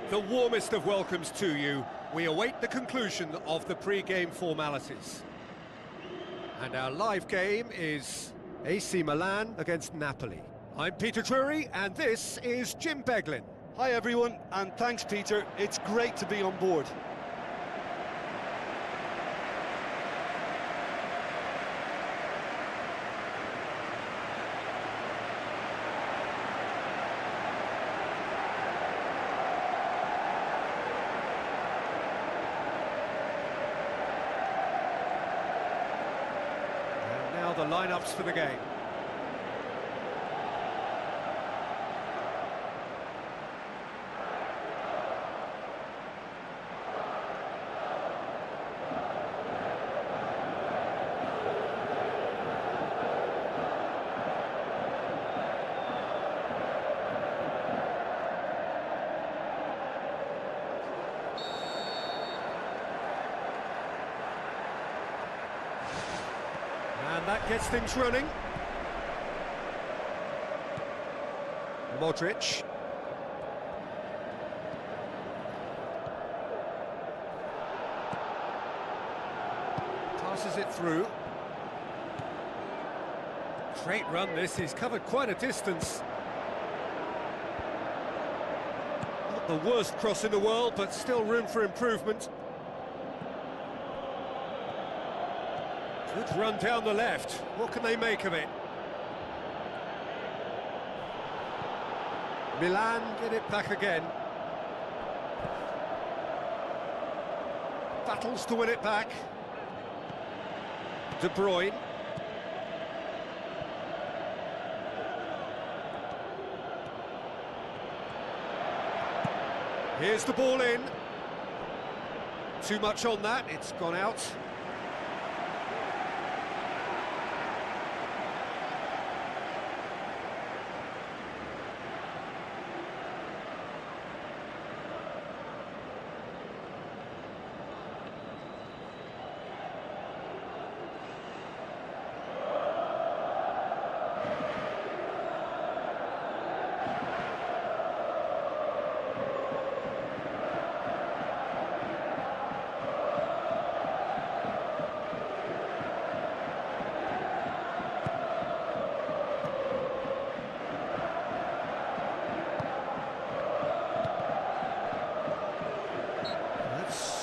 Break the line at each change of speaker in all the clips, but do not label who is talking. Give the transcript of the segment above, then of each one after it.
The warmest of welcomes to you. We await the conclusion of the pre-game formalities. And our live game is AC Milan against Napoli. I'm Peter Drury, and this is Jim Beglin.
Hi everyone, and thanks Peter. It's great to be on board.
The lineups for the game. And that gets things running. Modric. Passes it through. Great run this, he's covered quite a distance. Not the worst cross in the world, but still room for improvement. Good run down the left. What can they make of it? Milan get it back again. Battles to win it back. De Bruyne. Here's the ball in. Too much on that, it's gone out.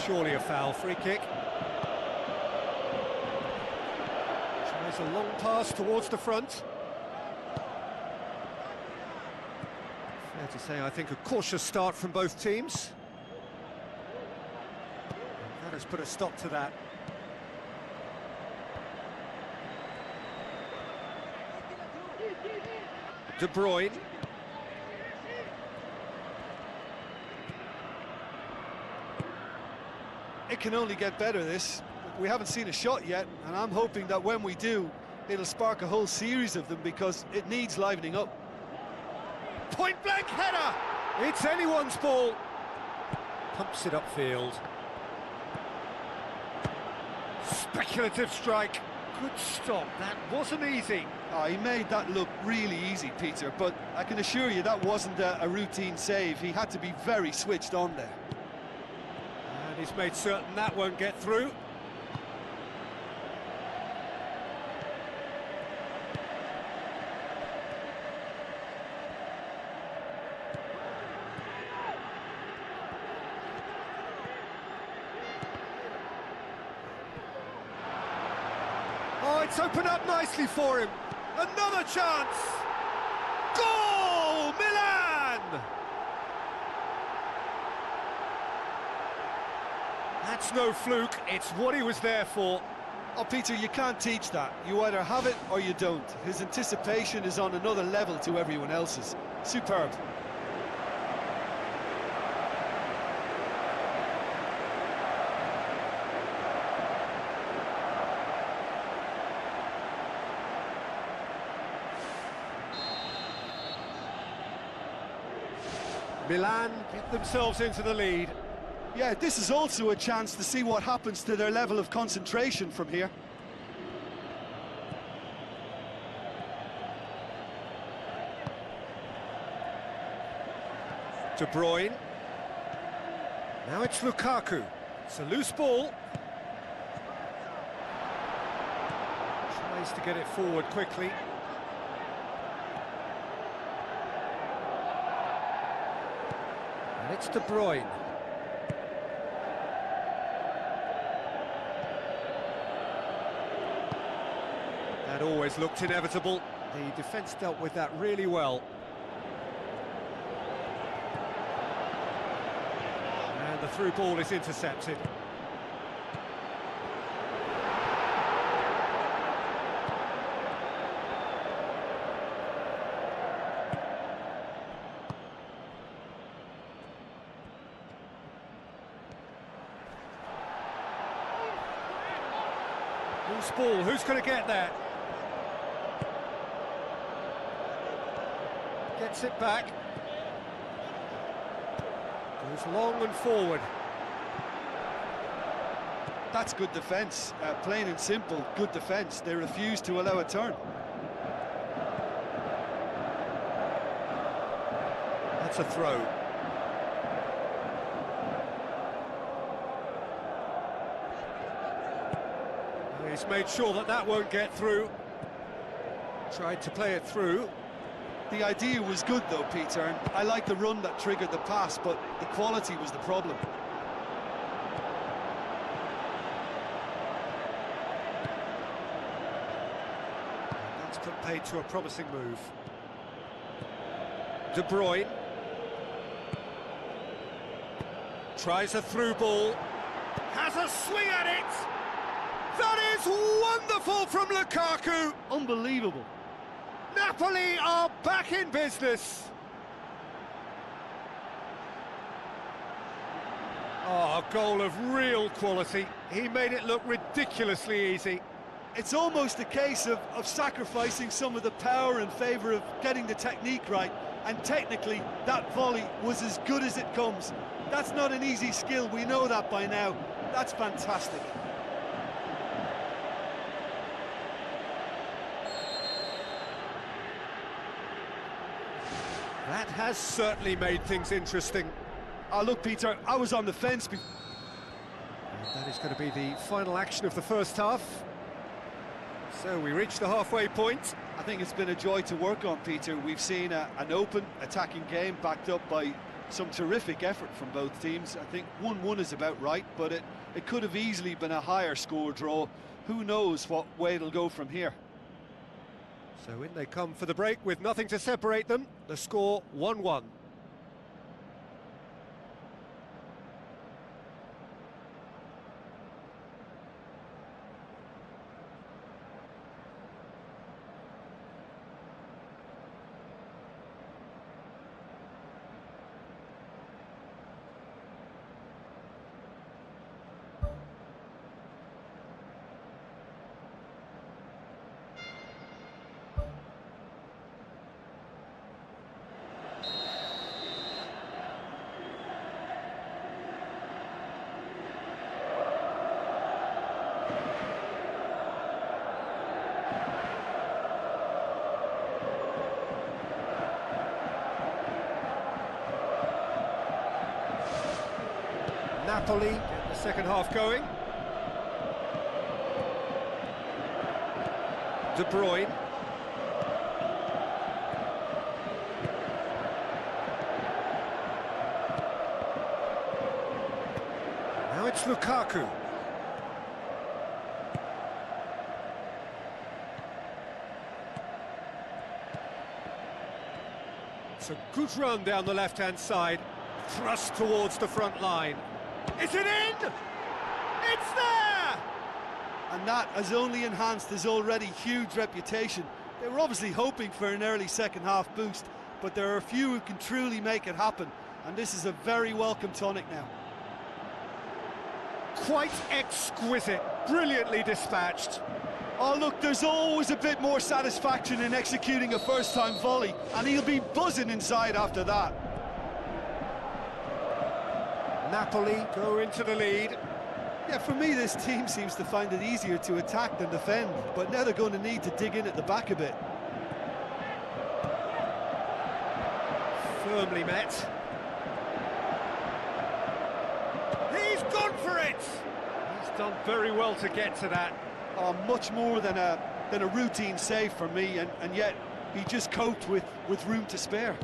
Surely a foul. Free kick. Tries a long pass towards the front. Fair to say, I think, a cautious start from both teams. That has put a stop to that. De Bruyne.
It can only get better, this. We haven't seen a shot yet, and I'm hoping that when we do, it'll spark a whole series of them, because it needs livening up.
Point-blank header! It's anyone's ball. Pumps it upfield. Speculative strike. Good stop. That wasn't easy.
Oh, he made that look really easy, Peter, but I can assure you that wasn't a routine save. He had to be very switched on there.
And he's made certain that won't get through. Oh, it's opened up nicely for him. Another chance! Goal! Milan! That's no fluke, it's what he was there for.
Oh, Peter, you can't teach that. You either have it or you don't. His anticipation is on another level to everyone else's. Superb.
Milan get themselves into the lead.
Yeah, this is also a chance to see what happens to their level of concentration from here.
De Bruyne. Now it's Lukaku. It's a loose ball. Tries to get it forward quickly. And it's De Bruyne. That always looked inevitable. The defence dealt with that really well. And the through ball is intercepted. Loose ball, who's going to get that? Gets it back. Goes long and forward.
That's good defence. Plain and simple, good defence. They refuse to allow a turn.
That's a throw. He's made sure that that won't get through. Tried to play it through.
The idea was good though, Peter, and I like the run that triggered the pass, but the quality was the problem.
That's put paid to a promising move. De Bruyne. Tries a through ball. Has a swing at it! That is wonderful from Lukaku!
Unbelievable.
Napoli are back in business. Oh, a goal of real quality. He made it look ridiculously easy.
It's almost a case of sacrificing some of the power in favour of getting the technique right, and technically that volley was as good as it comes. That's not an easy skill, we know that by now. That's fantastic.
That has certainly made things interesting.
Oh, look, Peter, I was on the fence before.
And that is going to be the final action of the first half. So we reach the halfway point.
I think it's been a joy to work on, Peter. We've seen an open, attacking game backed up by some terrific effort from both teams. I think 1-1 is about right, but it could have easily been a higher score draw. Who knows what way it'll go from here.
So in they come for the break with nothing to separate them. The score 1-1. Napoli get the second half going. De Bruyne. Now it's Lukaku. It's a good run down the left-hand side. Thrust towards the front line. Is it in? It's there!
And that has only enhanced his already huge reputation. They were obviously hoping for an early second half boost, but there are a few who can truly make it happen, and this is a very welcome tonic now.
Quite exquisite, brilliantly dispatched.
Oh look, there's always a bit more satisfaction in executing a first-time volley, and he'll be buzzing inside after that.
Napoli go into the lead.
Yeah, for me, this team seems to find it easier to attack than defend, but now they're going to need to dig in at the back a bit.
Firmly met. He's gone for it! He's done very well to get to that.
Oh, much more than a routine save for me, and yet he just coped with room to spare.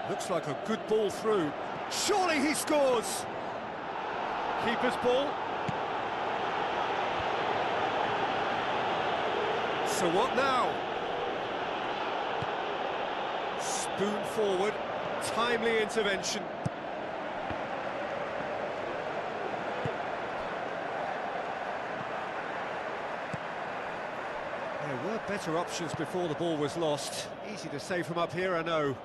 Looks like a good ball through. Surely he scores! Keeper's ball. So what now? Spoon forward, timely intervention. There were better options before the ball was lost. Easy to say from up here, I know.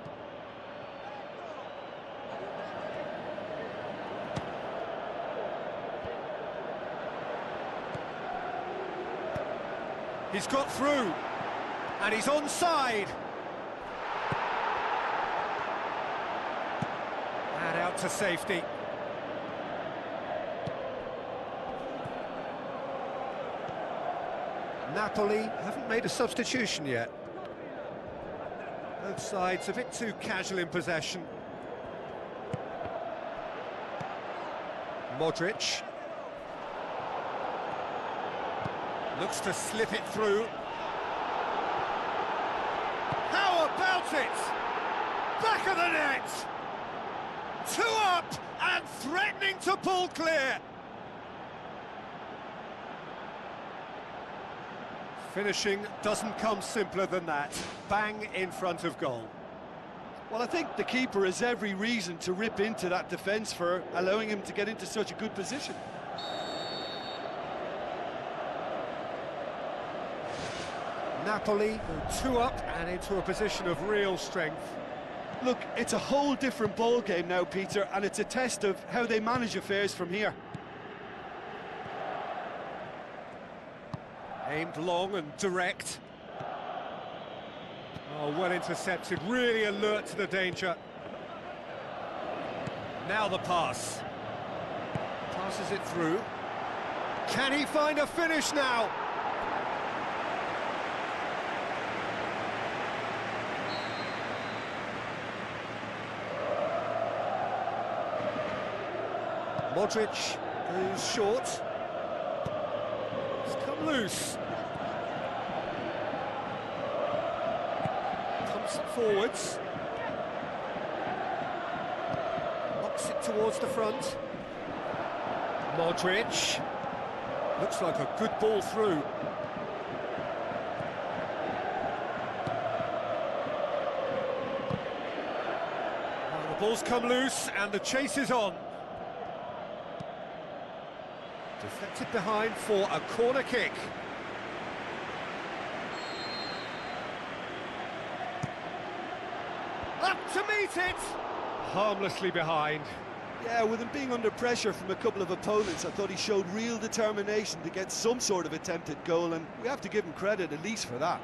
He's got through, and he's onside. And out to safety. Napoli haven't made a substitution yet. Both sides a bit too casual in possession. Modric. Looks to slip it through. How about it? Back of the net! 2 up and threatening to pull clear. Finishing doesn't come simpler than that. Bang in front of goal.
Well, I think the keeper has every reason to rip into that defence for allowing him to get into such a good position.
Napoli go 2 up and into a position of real strength.
Look, it's a whole different ball game now, Peter, and it's a test of how they manage affairs from here.
Aimed long and direct. Oh, well intercepted, really alert to the danger. Now the pass. Passes it through. Can he find a finish now? Modric goes short. It's come loose. Pumps it forwards. Knocks it towards the front. Modric. Looks like a good ball through. Well, the ball's come loose and the chase is on. Deflected behind for a corner kick. Up to meet it! Harmlessly behind.
Yeah, with him being under pressure from a couple of opponents, I thought he showed real determination to get some sort of attempt at goal, and we have to give him credit at least for that.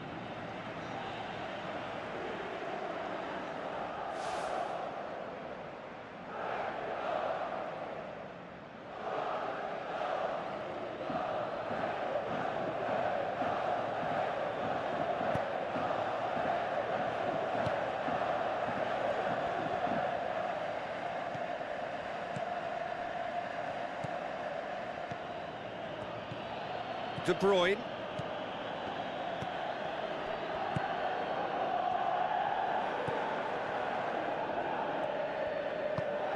De Bruyne.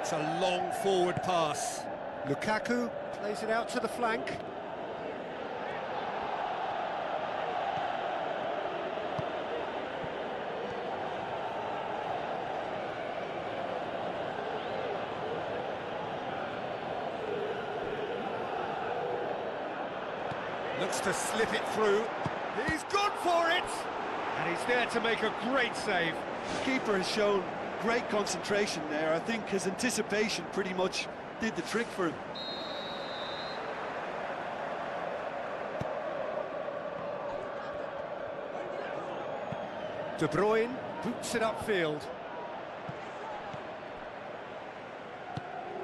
It's a long forward pass. Lukaku plays it out to the flank. Looks to slip it through. He's gone for it! And he's there to make a great save.
The keeper has shown great concentration there. I think his anticipation pretty much did the trick for him.
De Bruyne boots it upfield.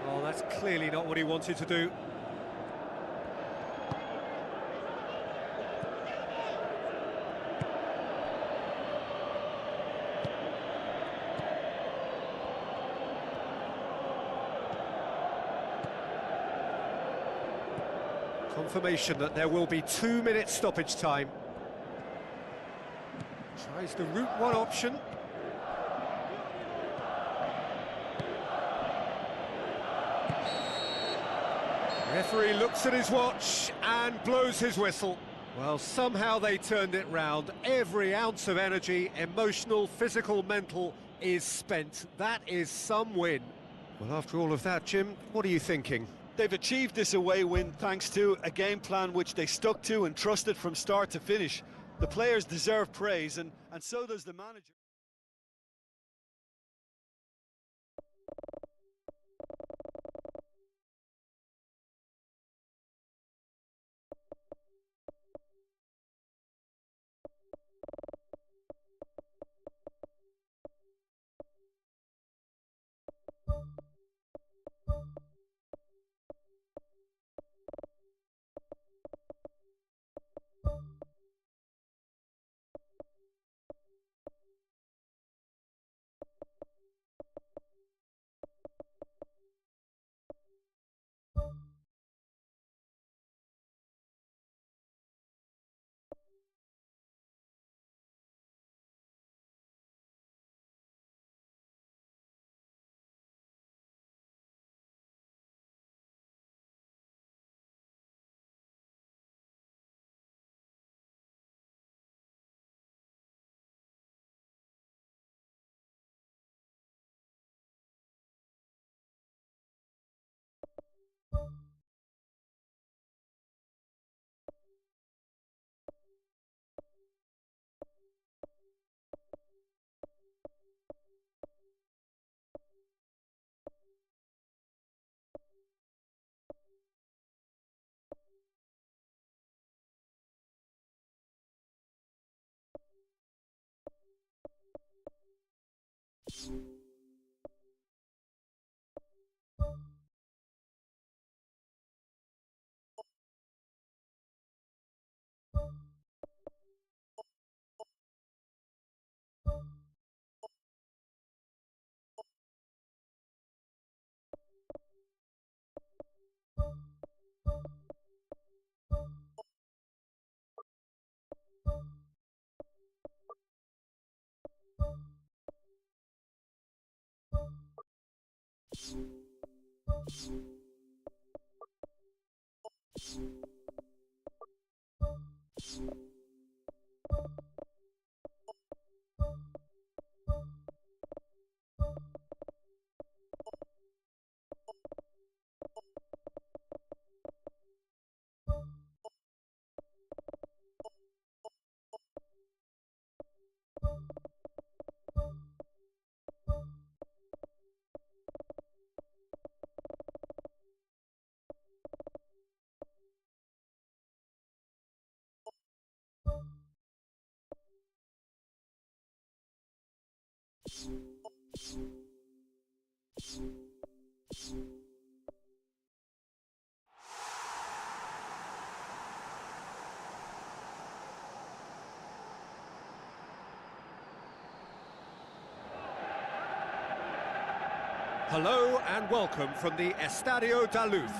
Oh, that's clearly not what he wanted to do. Confirmation that there will be 2 minutes stoppage time. Tries the route one option. Referee looks at his watch and blows his whistle. Well, somehow they turned it round. Every ounce of energy, emotional, physical, mental, is spent. That is some win. Well, after all of that, Jim, what are you thinking?
They've achieved this away win thanks to a game plan which they stuck to and trusted from start to finish. The players deserve praise, and so does the manager.
Hello and welcome from the Estadio da Luz.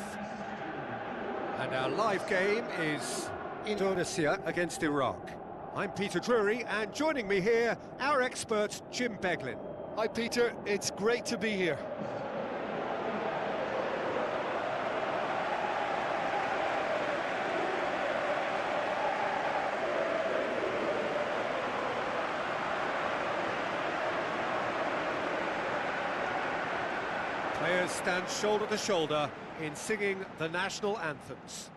And our live game is Indonesia against Iraq. I'm Peter Drury, and joining me here, our expert Jim Beglin.
Hi Peter, it's great to be here.
Players stand shoulder to shoulder in singing the national anthems.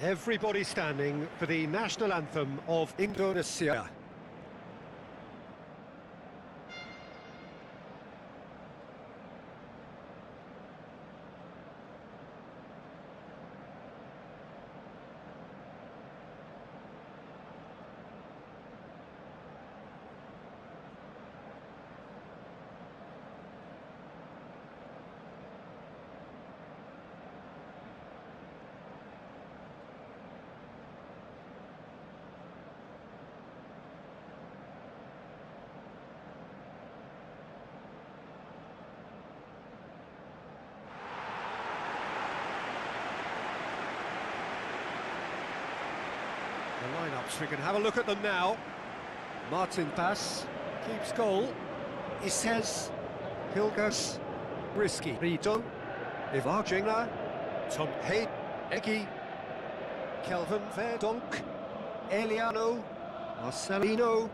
Everybody standing for the national anthem of Indonesia. The lineups, we can have a look at them now. Main Pes keeps goal. He says Hilgers, Risky, Rido, Ivarjinga, Tom Hay, Egi, Kelvin Verdonk, Eliano, Marcelino,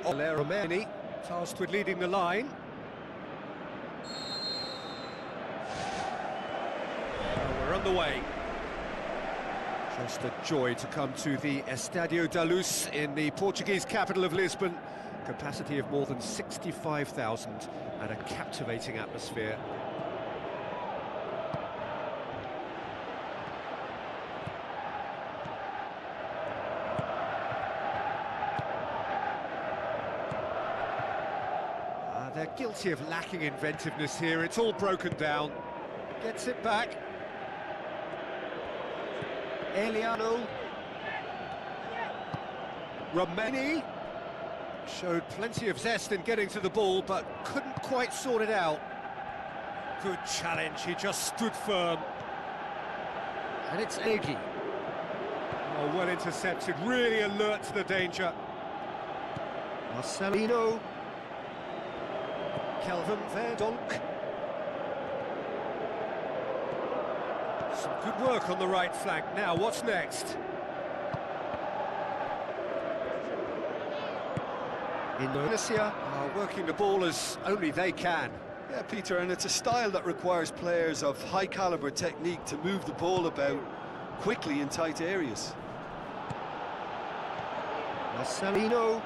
Ole Romani, tasked with leading the line. Well, we're underway. Just a joy to come to the Estadio da Luz in the Portuguese capital of Lisbon. Capacity of more than 65,000 and a captivating atmosphere. They're guilty of lacking inventiveness here. It's all broken down. Gets it back. Eliano, Romani showed plenty of zest in getting to the ball, but couldn't quite sort it out. Good challenge, he just stood firm. And it's Egi. Oh, well intercepted, really alert to the danger. Marcelino, Kelvin Verdonk. Some good work on the right flank. Now, what's next? Indonesia are working the ball as only they can.
Yeah, Peter, and it's a style that requires players of high-caliber technique to move the ball about quickly in tight areas.
Marcelino.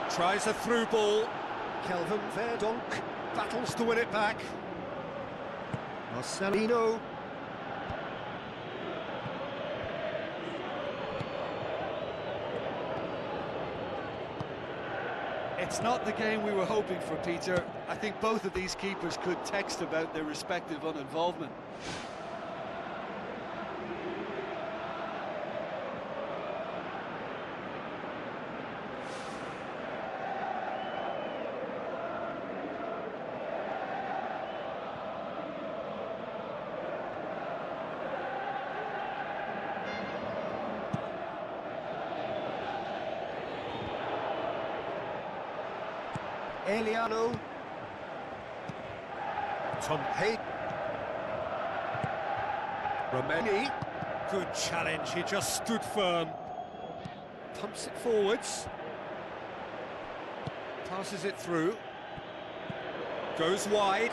Tries a through ball. Kelvin Verdonk battles to win it back. Marcelino.
It's not the game we were hoping for, Peter. I think both of these keepers could text about their respective uninvolvement.
Eliano. Tom Hay. Romani. Good challenge, he just stood firm. Pumps it forwards. Passes it through. Goes wide.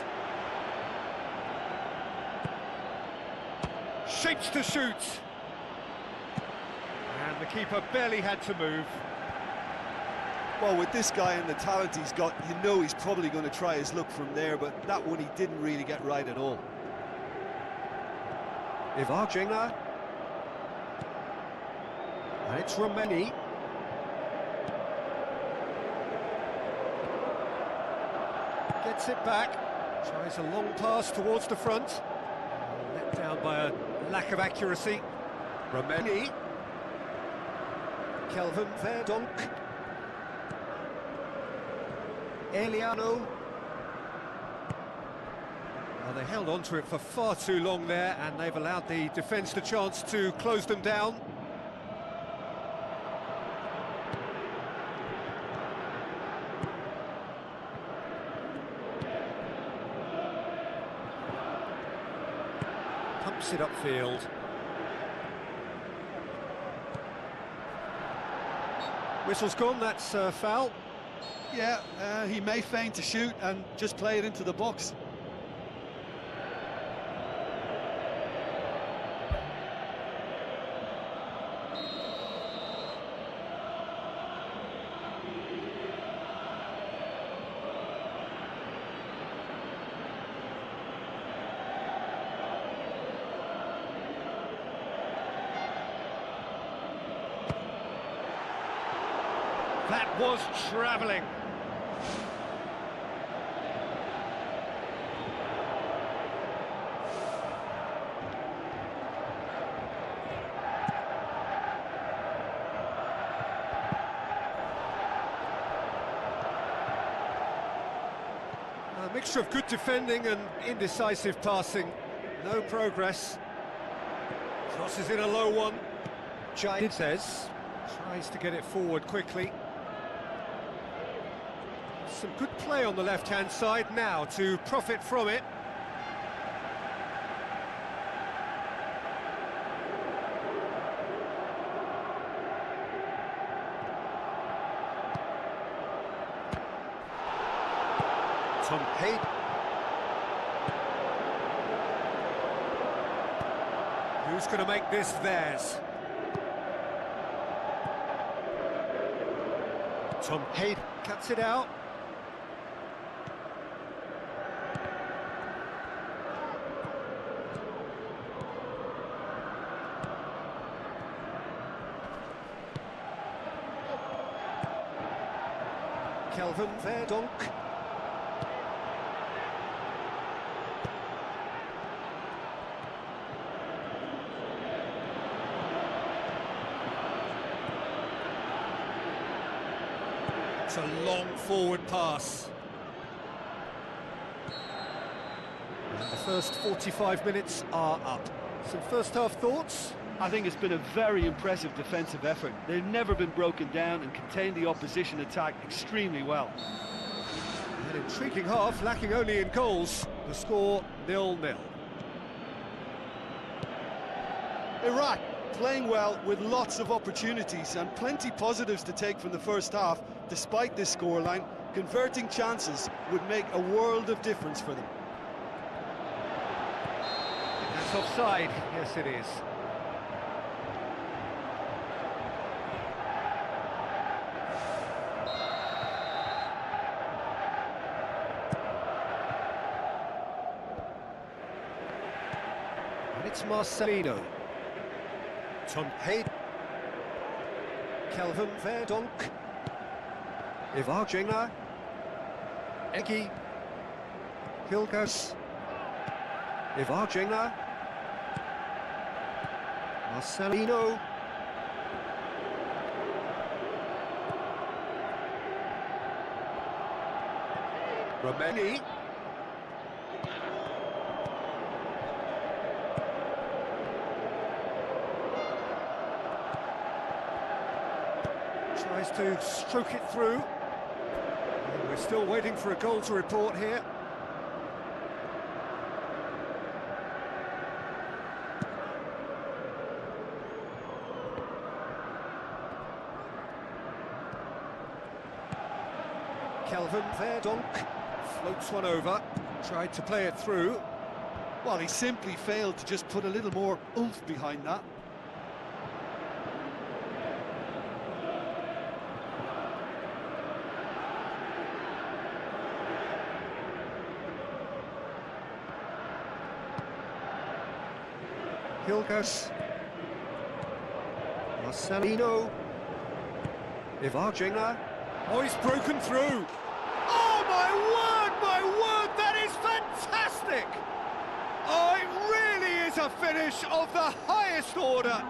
Shapes to shoot. And the keeper barely had to move.
Well, with this guy and the talent he's got, you know he's probably going to try his luck from there, but that one he didn't really get right at all.
Ivarjena. And it's Romani. Gets it back. Tries a long pass towards the front. Let down by a lack of accuracy. Romani. Kelvin Verdonk. Eliano. Well, they held on to it for far too long there, and they've allowed the defence the chance to close them down. Pumps it upfield. Whistle's gone, that's a foul.
Yeah, he may feign to shoot and just play it into the box.
That was travelling. A mixture of good defending and indecisive passing. No progress. Crosses in a low one. Jai says, tries to get it forward quickly. Some good play on the left-hand side now to profit from it. Tom Hay. Who's going to make this theirs? Tom Hay cuts it out. Kelvin Verdonk. It's a long forward pass. And the first 45 minutes are up. Some first half thoughts?
I think it's been a very impressive defensive effort. They've never been broken down and contained the opposition attack extremely well.
An intriguing half, lacking only in goals. The score 0-0.
Iraq playing well with lots of opportunities and plenty positives to take from the first half. Despite this scoreline, converting chances would make a world of difference for them.
That's offside. Yes, it is. And it's Marcelino. Tom Hay. Kelvin Verdonk. Ivarjena. Egi. Hilgers. Ivarjena. Marcelino. Romeni. Tries to stroke it through. And we're still waiting for a goal to report here. Kelvin Verdonk floats one over, tried to play it through.
Well, he simply failed to just put a little more oomph behind that.
Hilgers. Marcelino. Ivarjena. Oh, he's broken through. Oh, my word, that is fantastic! Oh, it really is a finish of the highest order.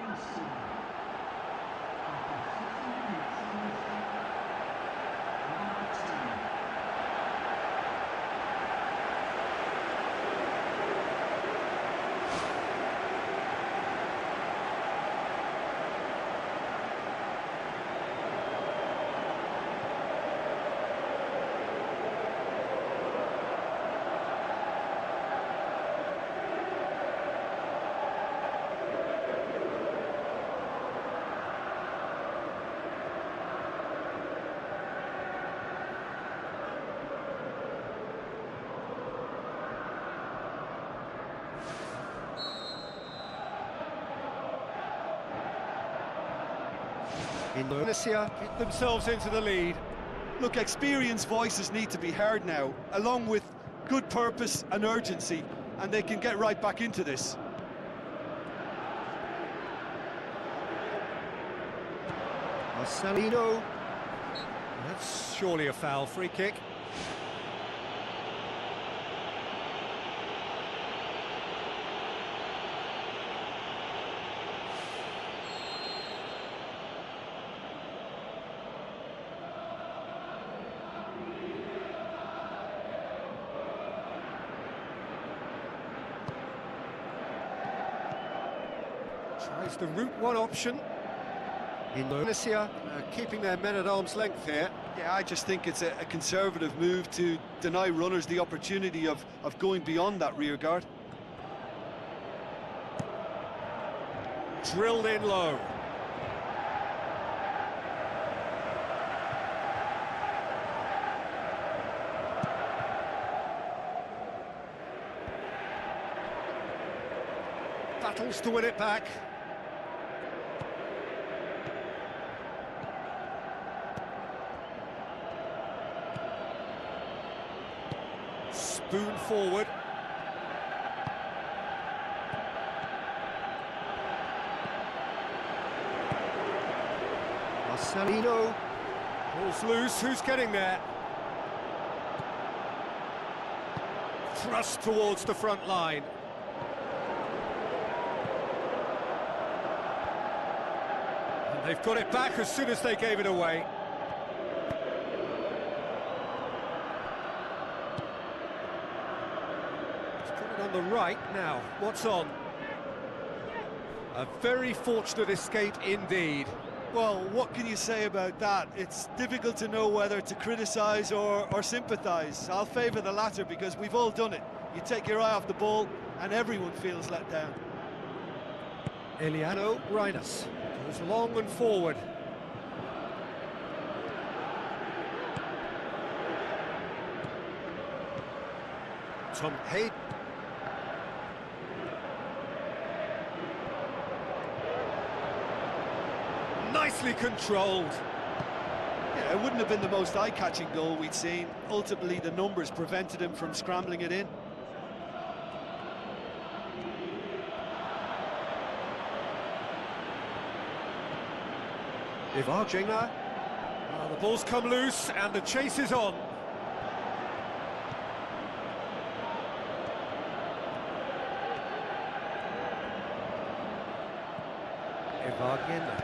Indonesia get themselves into the lead.
Look, experienced voices need to be heard now, along with good purpose and urgency, and they can get right back into this.
Marcelino. That's surely a foul. Free kick. Tries the route one option. Indonesia keeping their men at arm's length here.
Yeah, I just think it's a conservative move to deny runners the opportunity of going beyond that rear guard.
Drilled in low. Battles to win it back. Spoon forward. Marcelino. Ball's loose, who's getting there? Thrust towards the front line. And they've got it back as soon as they gave it away. On the right now, what's on? A very fortunate escape indeed.
Well, what can you say about that? It's difficult to know whether to criticise or sympathise. I'll favour the latter because we've all done it. You take your eye off the ball and everyone feels let down.
Eliano Reiners goes long and forward. Tom Hayden. Nicely controlled.
Yeah, it wouldn't have been the most eye-catching goal we'd seen. Ultimately, the numbers prevented him from scrambling it in.
Ivarjenga. Well, the ball's come loose and the chase is on. Ivarjenga.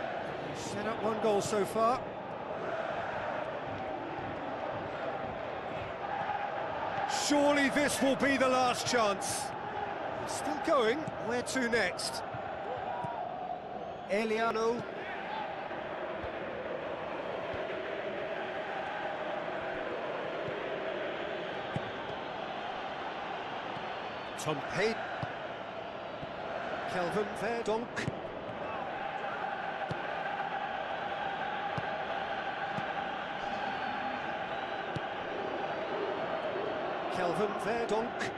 He's set up one goal so far. Surely this will be the last chance. Still going. Where to next? Eliano. Tom Hayden. Kelvin Verdonk. Kelvin Verdonk.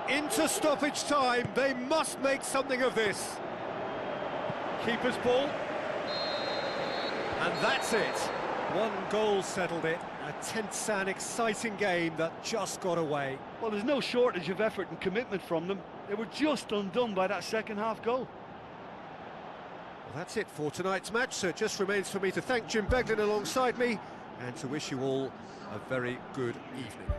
Into stoppage time. They must make something of this. Keeper's ball. And that's it. One goal settled it. A tense and exciting game that just got away.
Well, there's no shortage of effort and commitment from them. They were just undone by that second-half goal.
Well, that's it for tonight's match, so it just remains for me to thank Jim Beglin alongside me and to wish you all a very good evening.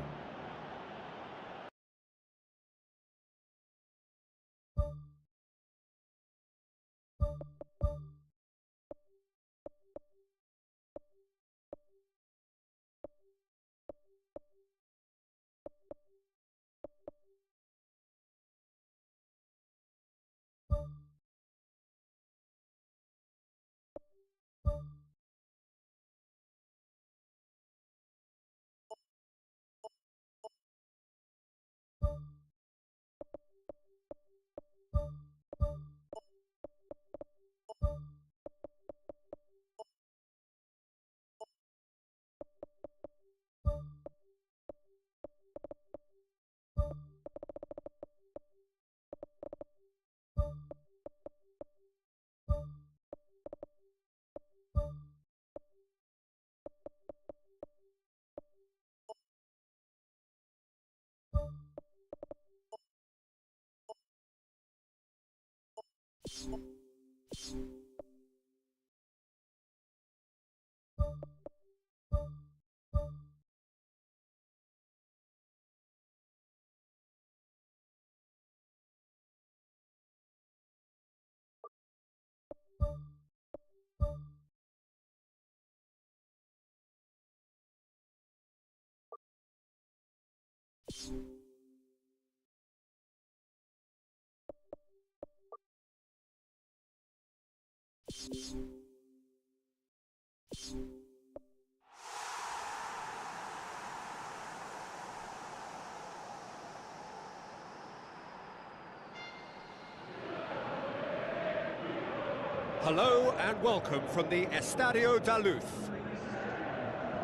Hello and welcome from the Estadio da Luz.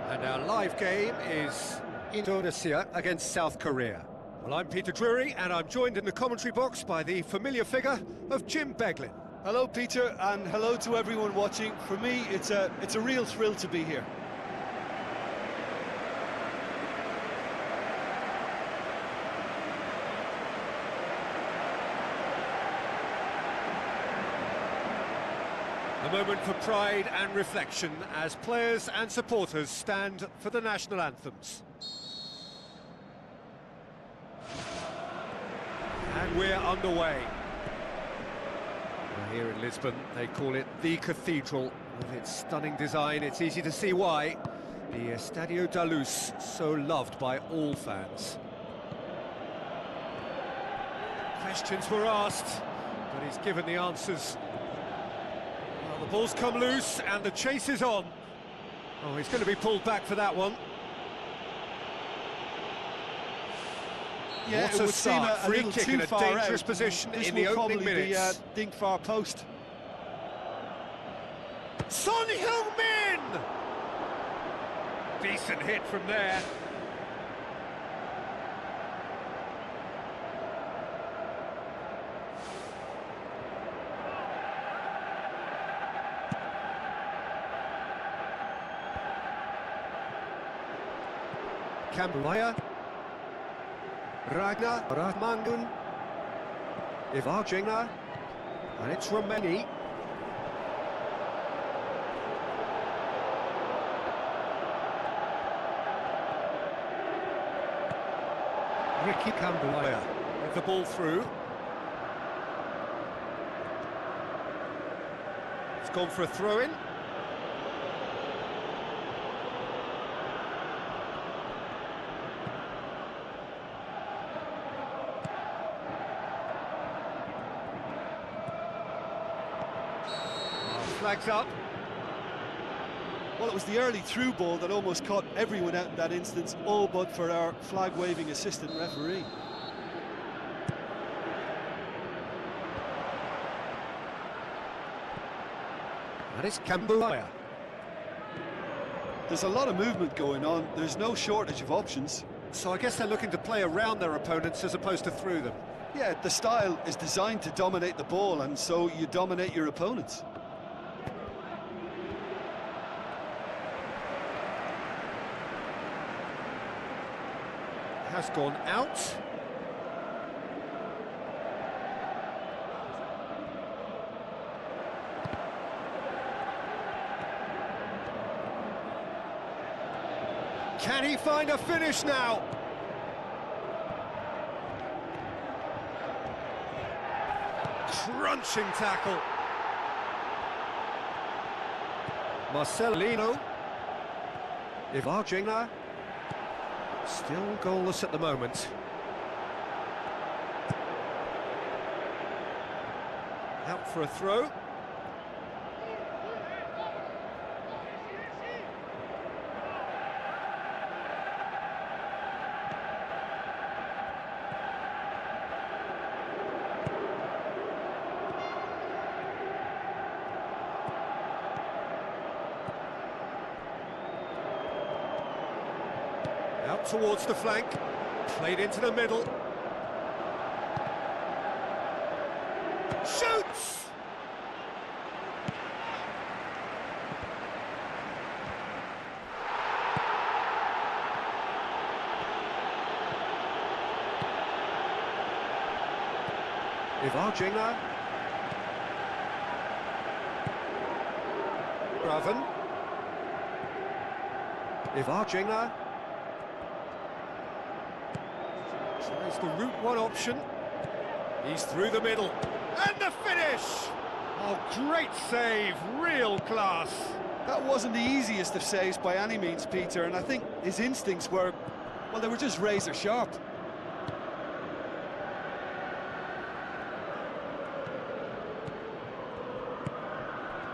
And our live game is Indonesia against South Korea. Well, I'm Peter Drury and I'm joined in the commentary box by the familiar figure of Jim Beglin.
Hello, Peter, and hello to everyone watching. For me, it's a real thrill to be here.
A moment for pride and reflection as players and supporters stand for the national anthems. And we're underway. Well, here in Lisbon, they call it the Cathedral. With its stunning design, it's easy to see why. The Estadio da Luz, so loved by all fans. Questions were asked, but he's given the answers. Well, the ball's come loose and the chase is on. Oh, he's going to be pulled back for that one.
Yeah,
what
it
a
would seem
start.
a
Free
little
kick
too
in a
far
dangerous
out.
position
This
in
will
the opening
probably
minutes.
be dink far post.
Son Heung-min! Decent hit from there. Kambuaya, Ragnar Rahmangun, Ivarjinga, and it's Romeni. Ricky Kambuaya with the ball through. It's gone for a throw-in. Flags up.
Well, it was the early through ball that almost caught everyone out in that instance, all but for our flag-waving assistant referee.
That is Kambuaya.
There's a lot of movement going on. There's no shortage of options.
So I guess they're looking to play around their opponents as opposed to through them.
Yeah, the style is designed to dominate the ball, and so you dominate your opponents.
Has gone out. Can he find a finish now? Crunching tackle. Marcelino. Ivarjinga. Still goalless at the moment. Out for a throw. Out towards the flank, played into the middle. Shoots! Ivarjinga. Graven. Ivarjinga. Tries the route one option. He's through the middle. And the finish! Oh, great save, real class.
That wasn't the easiest of saves by any means, Peter, and I think his instincts were, well, they were just razor sharp.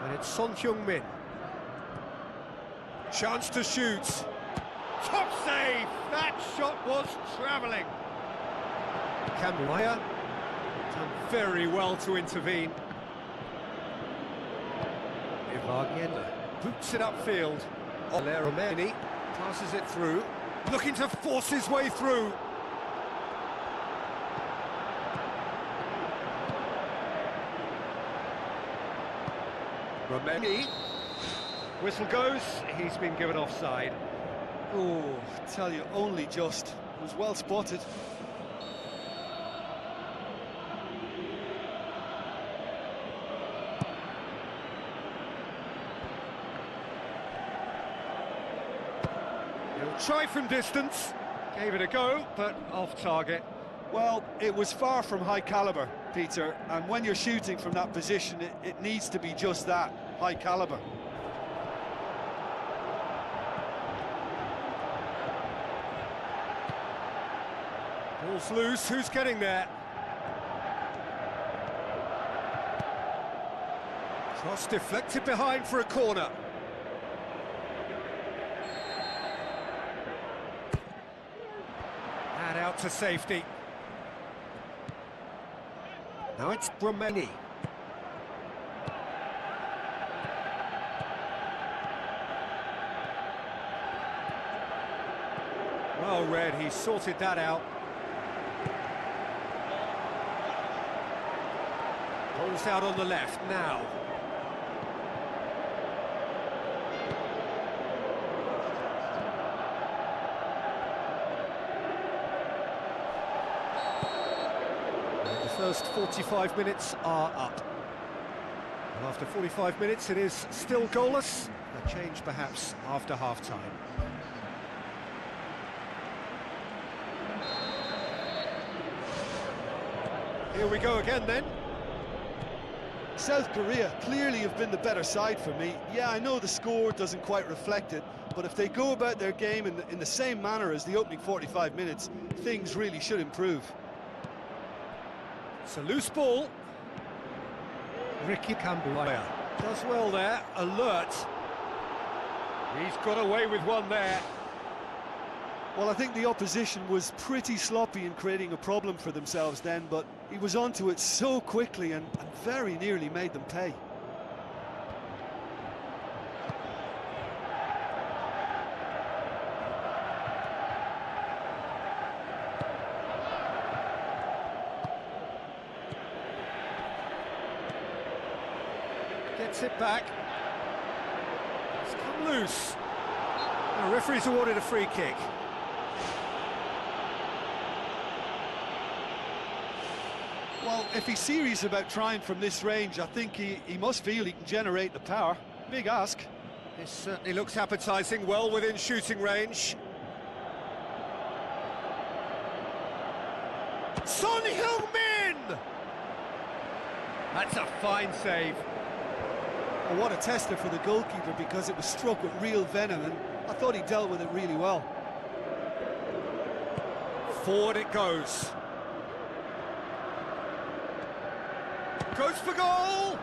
And it's Son Heung-min. Chance to shoot. Top save! That shot was travelling. Kambuaya done very well to intervene. Ivarjinga boots it upfield. Romeni passes it through, looking to force his way through. Romeni. Whistle goes, he's been given offside.
Oh, I tell you, only just. It was well spotted.
He'll try from distance. Gave it a go, but off target.
Well, it was far from high calibre, Peter, and when you're shooting from that position, it needs to be just that, high calibre.
Ball's loose, who's getting there? Cross deflected behind for a corner. And out to safety. Now it's Bromeni. Well read, he sorted that out. Pulls out on the left now. And the first 45 minutes are up. And after 45 minutes it is still goalless. A change perhaps after half-time. Here we go again then.
South Korea clearly have been the better side for me. Yeah, I know the score doesn't quite reflect it, but if they go about their game in the same manner as the opening 45 minutes, things really should improve.
It's a loose ball. Ricky Cambuaya does well there, alert. He's got away with one there.
Well, I think the opposition was pretty sloppy in creating a problem for themselves then, but he was onto it so quickly and very nearly made them pay.
Gets it back. It's come loose. The referee's awarded a free kick.
Well, if he's serious about trying from this range, I think he must feel he can generate the power. Big ask.
This certainly looks appetising, well within shooting range. Son Heung-min! That's a fine save.
Well, what a tester for the goalkeeper, because it was struck with real venom, and I thought he dealt with it really well.
Forward it goes. Goes for goal!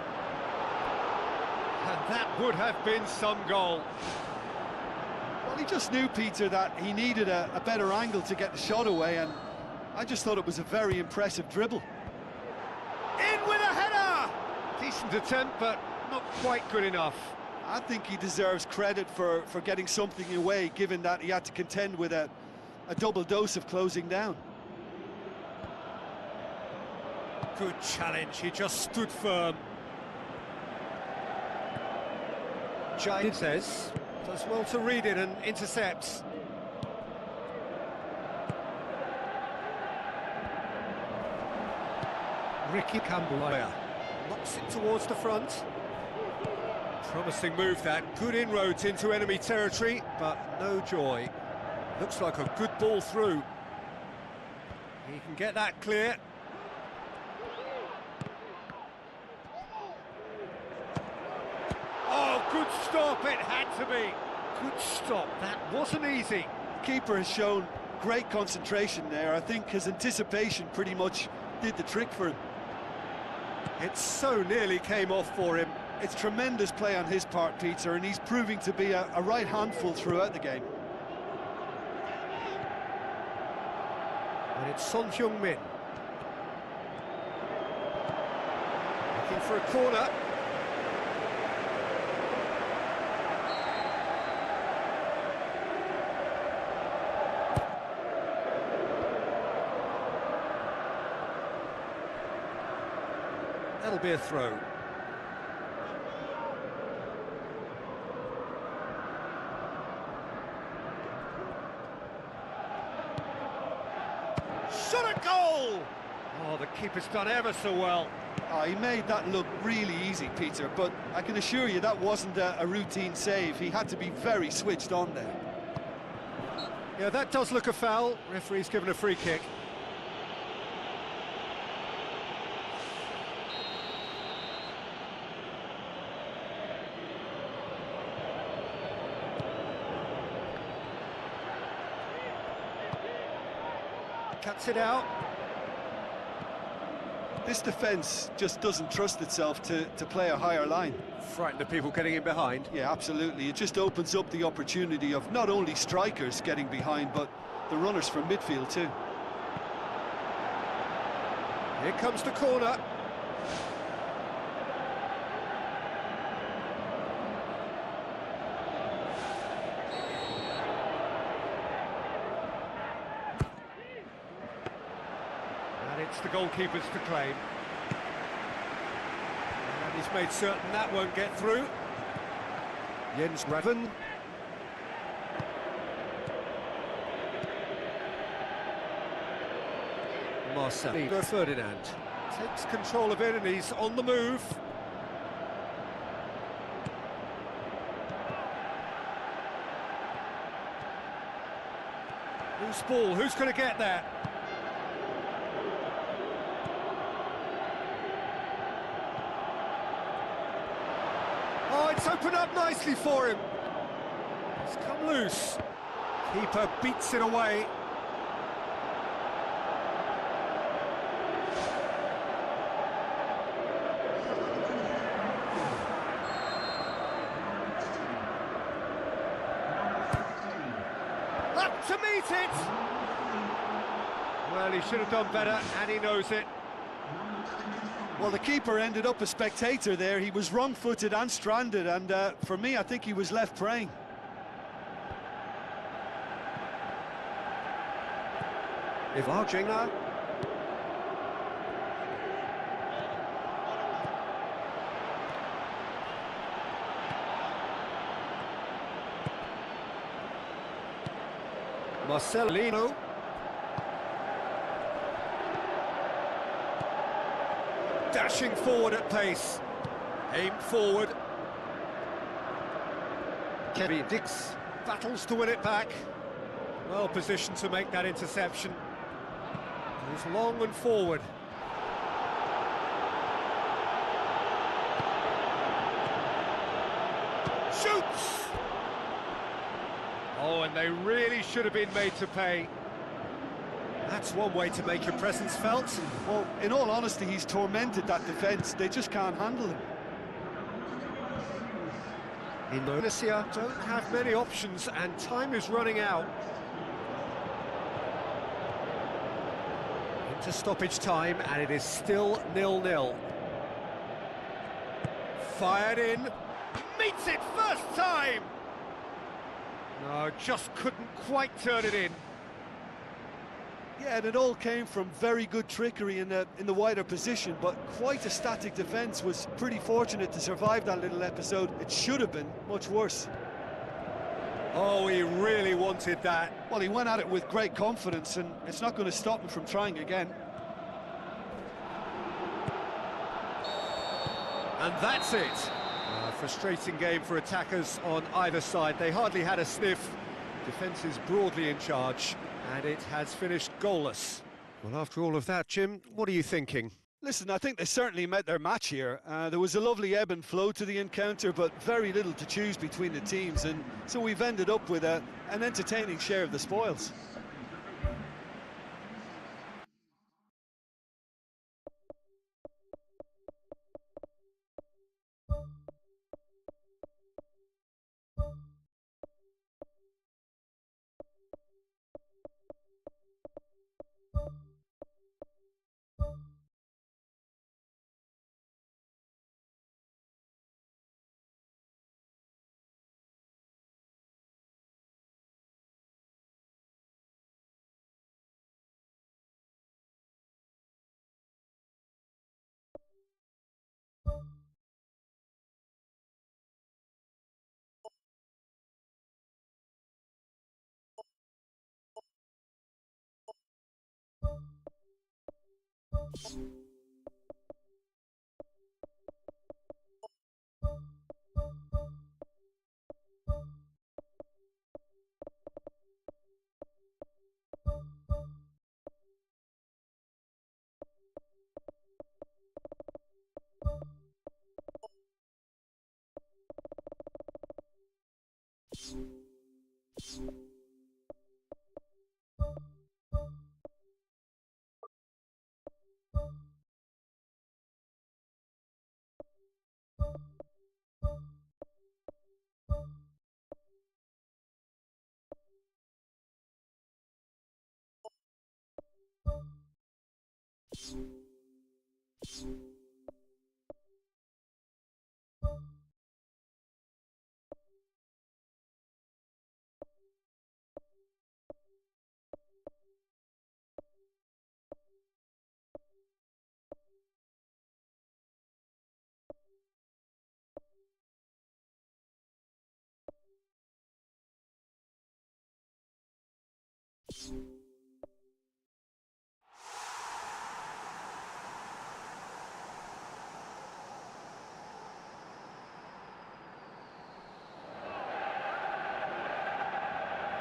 And that would have been some goal.
Well, he just knew, Peter, that he needed a better angle to get the shot away, and I just thought it was a very impressive dribble.
In with a header! Decent attempt, but not quite good enough.
I think he deserves credit for getting something away, given that he had to contend with a double dose of closing down.
Good challenge, he just stood firm. Giant says, does well to read it and intercepts. Ricky Cambuaya knocks it towards the front. Promising move that, good inroads into enemy territory, but no joy. Looks like a good ball through. He can get that clear. Oh, good stop, it had to be. Good stop, that wasn't easy.
The keeper has shown great concentration there. I think his anticipation pretty much did the trick for him.
It so nearly came off for him.
It's tremendous play on his part, Peter, and he's proving to be a right handful throughout the game.
And it's Son Heung-min. Looking for a corner. That'll be a throw. Shot a goal! Oh, the keeper's done ever so well.
Oh, he made that look really easy, Peter, but I can assure you that wasn't a routine save. He had to be very switched on there.
Yeah, that does look a foul. Referee's given a free kick. Cuts it out.
This defence just doesn't trust itself to play a higher line.
Frighten the people getting in behind.
Yeah, absolutely. It just opens up the opportunity of not only strikers getting behind, but the runners from midfield too.
Here comes the corner. And it's the goalkeeper's to claim. And he's made certain that won't get through. Jens Raven. Marcelo Ferdinand takes control of it and he's on the move. Loose ball, who's going to get there? Oh, it's opened up nicely for him. It's come loose. Keeper beats it away. Up to meet it! Well, he should have done better, and he knows it.
Well, the keeper ended up a spectator there. He was wrong-footed and stranded, and for me, I think he was left praying.
Ivarjinga. Marcelino. Dashing forward at pace. Aim forward. Kevin Dix battles to win it back. Well positioned to make that interception. He's long and forward. Shoots! Oh, and they really should have been made to pay. That's one way to make your presence felt.
Well, in all honesty, he's tormented that defence. They just can't handle him.
Indonesia don't have many options and time is running out. Into stoppage time and it is still 0-0. Fired in. Meets it first time! No, just couldn't quite turn it in.
Yeah, and it all came from very good trickery in the wider position, but quite a static defence. Was pretty fortunate to survive that little episode. It should have been much worse.
Oh, he really wanted that.
Well, he went at it with great confidence, and it's not going to stop him from trying again.
And that's it. A frustrating game for attackers on either side. They hardly had a sniff. Defence is broadly in charge, and it has finished goalless. Well, after all of that, Jim, what are you thinking?
Listen, I think they certainly met their match here. There was a lovely ebb and flow to the encounter, but very little to choose between the teams, and so we've ended up with an entertaining share of the spoils.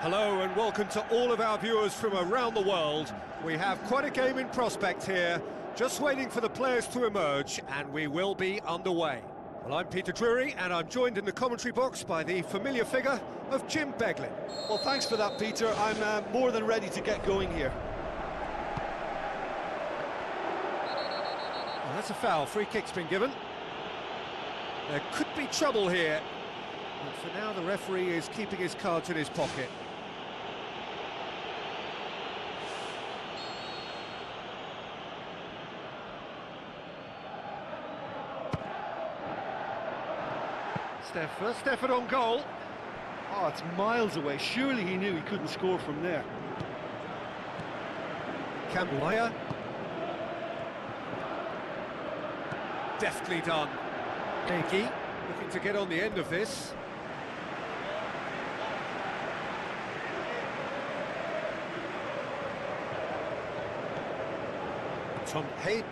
Hello and welcome to all of our viewers from around the world. We have quite a game in prospect here, just waiting for the players to emerge, and we will be underway. Well, I'm Peter Drury, and I'm joined in the commentary box by the familiar figure of Jim Beglin.
Well, thanks for that, Peter. I'm more than ready to get going here.
Well, that's a foul. Free kick's been given. There could be trouble here. But for now, the referee is keeping his cards in his pocket. Stefford on goal.
Oh, it's miles away. Surely he knew he couldn't score from there.
Campbell. Deftly done. Nagy looking to get on the end of this. Tom Hayden.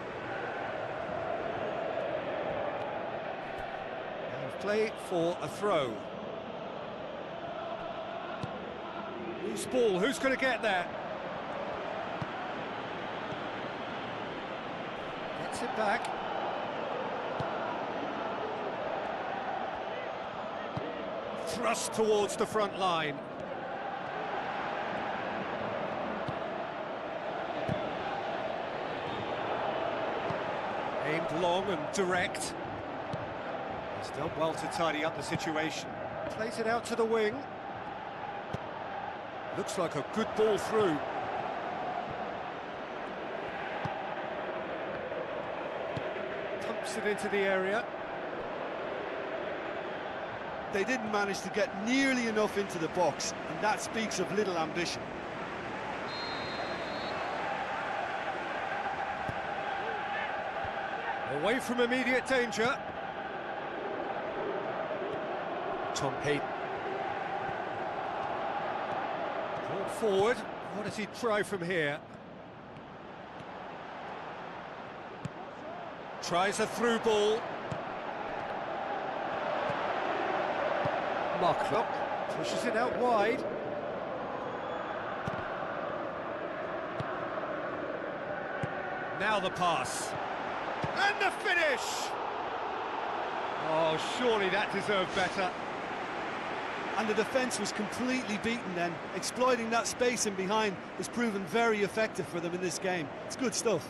Play for a throw. Loose ball, who's going to get there? Gets it back. Thrust towards the front line. Aimed long and direct. He's done well to tidy up the situation. Plays it out to the wing. Looks like a good ball through. Pumps it into the area.
They didn't manage to get nearly enough into the box, and that speaks of little ambition.
Away from immediate danger. Tom Hayden. Brought forward. What does he try from here? Tries a through ball. Marklock pushes it out wide. Now the pass. And the finish! Oh, surely that deserved better.
And the defence was completely beaten then. Exploiting that space in behind has proven very effective for them in this game. It's good stuff.